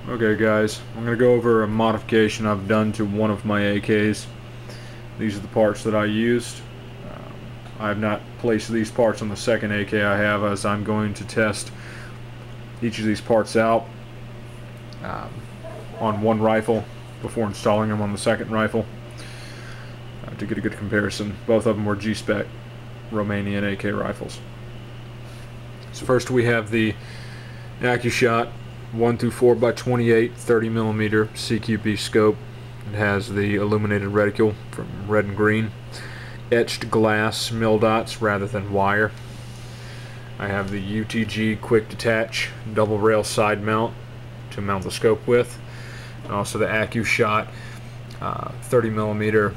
Okay guys, I'm going to go over a modification I've done to one of my AKs. These are the parts that I used. I have not placed these parts on the second AK I have, as I'm going to test each of these parts out on one rifle before installing them on the second rifle to get a good comparison. Both of them were G-Spec Romanian AK rifles. So first we have the AK-47 1-4x28 30mm CQB scope. It has the illuminated reticle from red and green, etched glass mill dots rather than wire. I have the UTG quick detach double rail side mount to mount the scope with, and also the AccuShot 30mm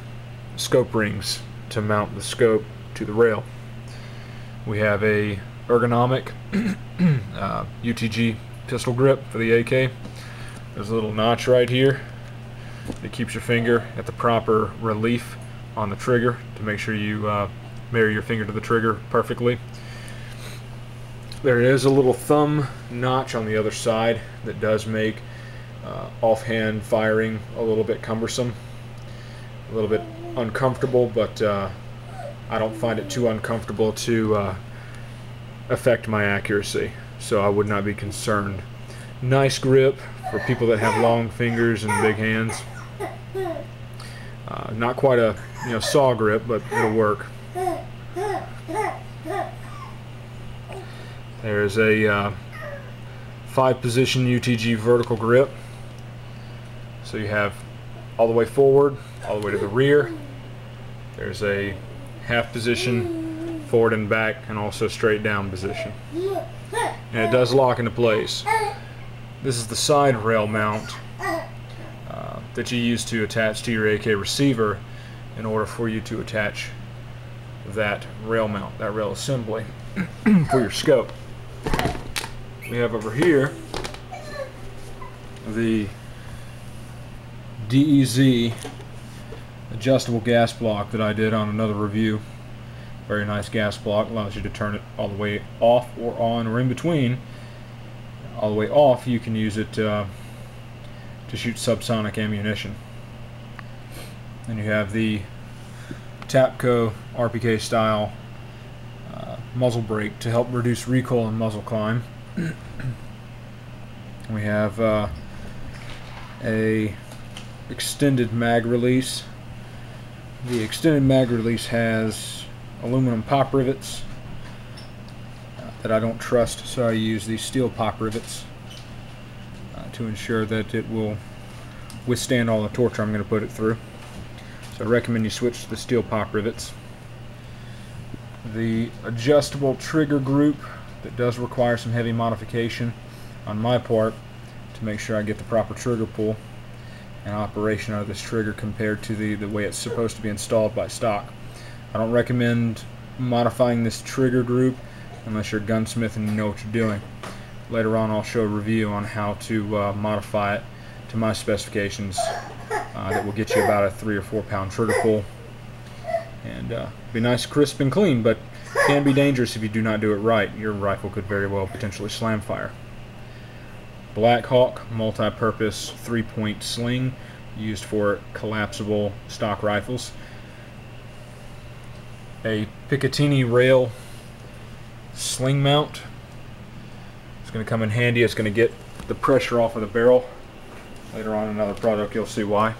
scope rings to mount the scope to the rail. We have a ergonomic UTG pistol grip for the AK. There's a little notch right here that keeps your finger at the proper relief on the trigger to make sure you marry your finger to the trigger perfectly. There is a little thumb notch on the other side that does make offhand firing a little bit cumbersome, a little bit uncomfortable, but I don't find it too uncomfortable to affect my accuracy, so I would not be concerned. Nice grip for people that have long fingers and big hands. Not quite a saw grip, but it'll work. There's a 5-position UTG vertical grip, so you have all the way forward, all the way to the rear. There's a half position forward and back, and also straight down position, and it does lock into place. This is the side rail mount that you use to attach to your AK receiver in order for you to attach that rail mount, that rail assembly for your scope. We have over here the DEZ adjustable gas block that I did on another review. Very nice gas block, allows you to turn it all the way off or on or in between. All the way off, you can use it to shoot subsonic ammunition. Then you have the Tapco RPK style muzzle brake to help reduce recoil and muzzle climb. We have a extended mag release. The extended mag release has aluminum pop rivets that I don't trust, so I use these steel pop rivets to ensure that it will withstand all the torture I'm going to put it through. So I recommend you switch to the steel pop rivets. The adjustable trigger group that does require some heavy modification on my part to make sure I get the proper trigger pull and operation out of this trigger compared to the way it's supposed to be installed by stock. I don't recommend modifying this trigger group unless you're a gunsmith and you know what you're doing. Later on I'll show a review on how to modify it to my specifications that will get you about a 3 or 4 pound trigger pull, and be nice, crisp and clean, but can be dangerous if you do not do it right. Your rifle could very well potentially slam fire. Black Hawk multi-purpose 3-point sling used for collapsible stock rifles. A Picatinny rail sling mount. It's going to come in handy. It's going to get the pressure off of the barrel. Later on in another product you'll see why.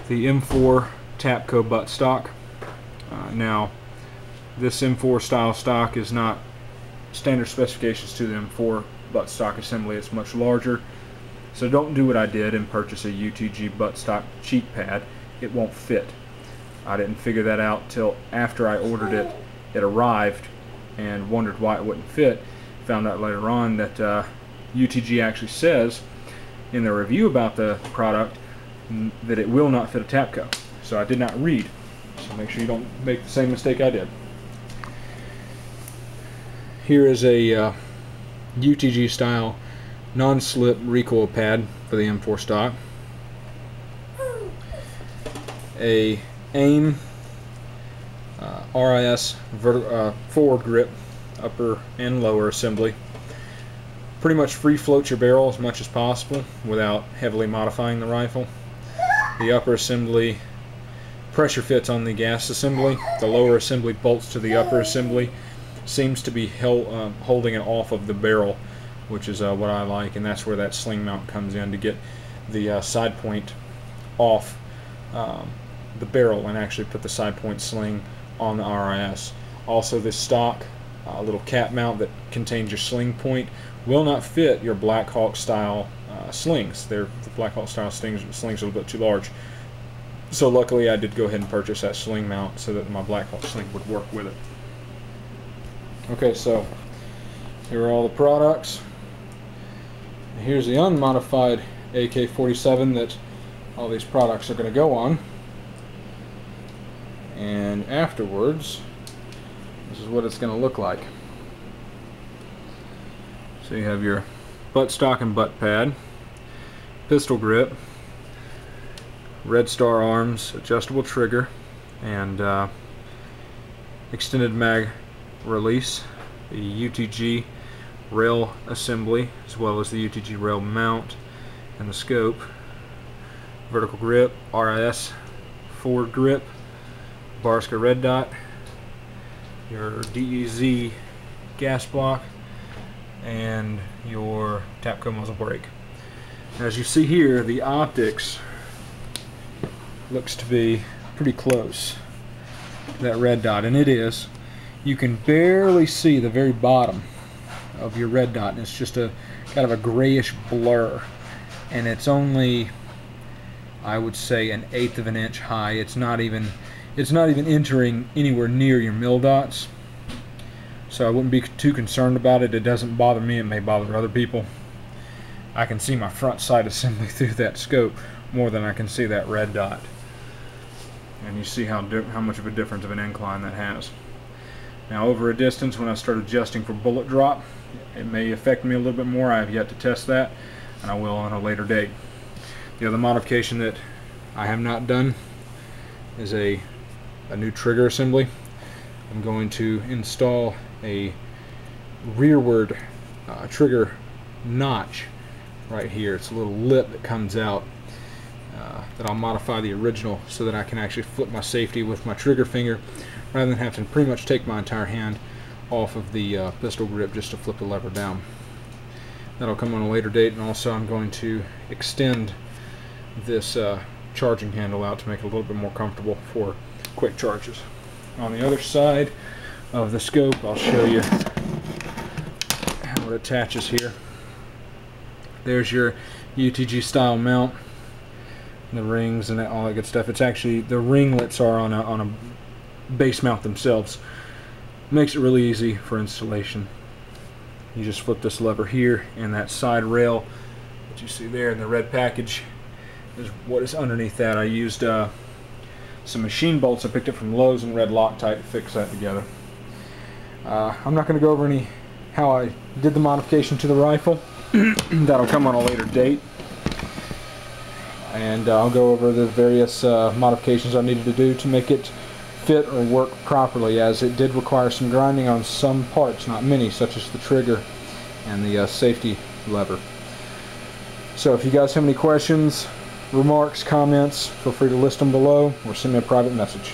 The M4 Tapco butt stock. Now this M4 style stock is not standard specifications to the M4 butt stock assembly. It's much larger, so don't do what I did and purchase a UTG butt stock cheek pad. It won't fit. I didn't figure that out till after I ordered it. It arrived and wondered why it wouldn't fit. Found out later on that UTG actually says in the review about the product that it will not fit a Tapco. So I did not read. So make sure you don't make the same mistake I did. Here is a UTG style non-slip recoil pad for the M4 stock. A AIM RIS forward grip, upper and lower assembly. pretty much free float your barrel as much as possible without heavily modifying the rifle. The upper assembly pressure fits on the gas assembly. The lower assembly bolts to the upper assembly. Seems to be holding it off of the barrel, which is what I like, and that's where that sling mount comes in, to get the side point off the barrel and actually put the side point sling on the RIS. Also, this stock little cap mount that contains your sling point will not fit your Black Hawk style slings. The Black Hawk style slings are a little bit too large. So luckily I did go ahead and purchase that sling mount so that my Black Hawk sling would work with it. Okay, so here are all the products. Here's the unmodified AK-47 that all these products are going to go on. And afterwards, this is what it's going to look like. So you have your buttstock and butt pad, pistol grip, Red Star arms, adjustable trigger, and extended mag release, the UTG rail assembly, as well as the UTG rail mount and the scope, vertical grip, RIS forward grip, Barska red dot, your DEZ gas block, and your Tapco muzzle brake. As you see here, the optics looks to be pretty close to that red dot, and it is. You can barely see the very bottom of your red dot, and it's just a kind of a grayish blur, and it's only, I would say, 1/8 of an inch high. It's not even entering anywhere near your mil dots, so I wouldn't be too concerned about it. It doesn't bother me. It may bother other people. I can see my front sight assembly through that scope more than I can see that red dot, and you see how much of a difference of an incline that has. Now, over a distance, when I start adjusting for bullet drop, it may affect me a little bit more. I have yet to test that, and I will on a later date. The other modification that I have not done is a new trigger assembly. I'm going to install a rearward trigger notch right here. It's a little lip that comes out that I'll modify the original so that I can actually flip my safety with my trigger finger rather than have to pretty much take my entire hand off of the pistol grip just to flip the lever down. That'll come on a later date, and also I'm going to extend this charging handle out to make it a little bit more comfortable for quick charges. On the other side of the scope, I'll show you how it attaches here. There's your UTG style mount, the rings and all that good stuff. It's actually, the ringlets are on a base mount themselves. Makes it really easy for installation. You just flip this lever here, and that side rail that you see there in the red package is what is underneath that. I used some machine bolts I picked up from Lowe's and red Loctite to fix that together. I'm not going to go over how I did the modification to the rifle. That'll come on a later date, and I'll go over the various modifications I needed to do to make it fit or work properly, as it did require some grinding on some parts, not many, such as the trigger and the safety lever. So if you guys have any questions, remarks, comments, feel free to list them below or send me a private message.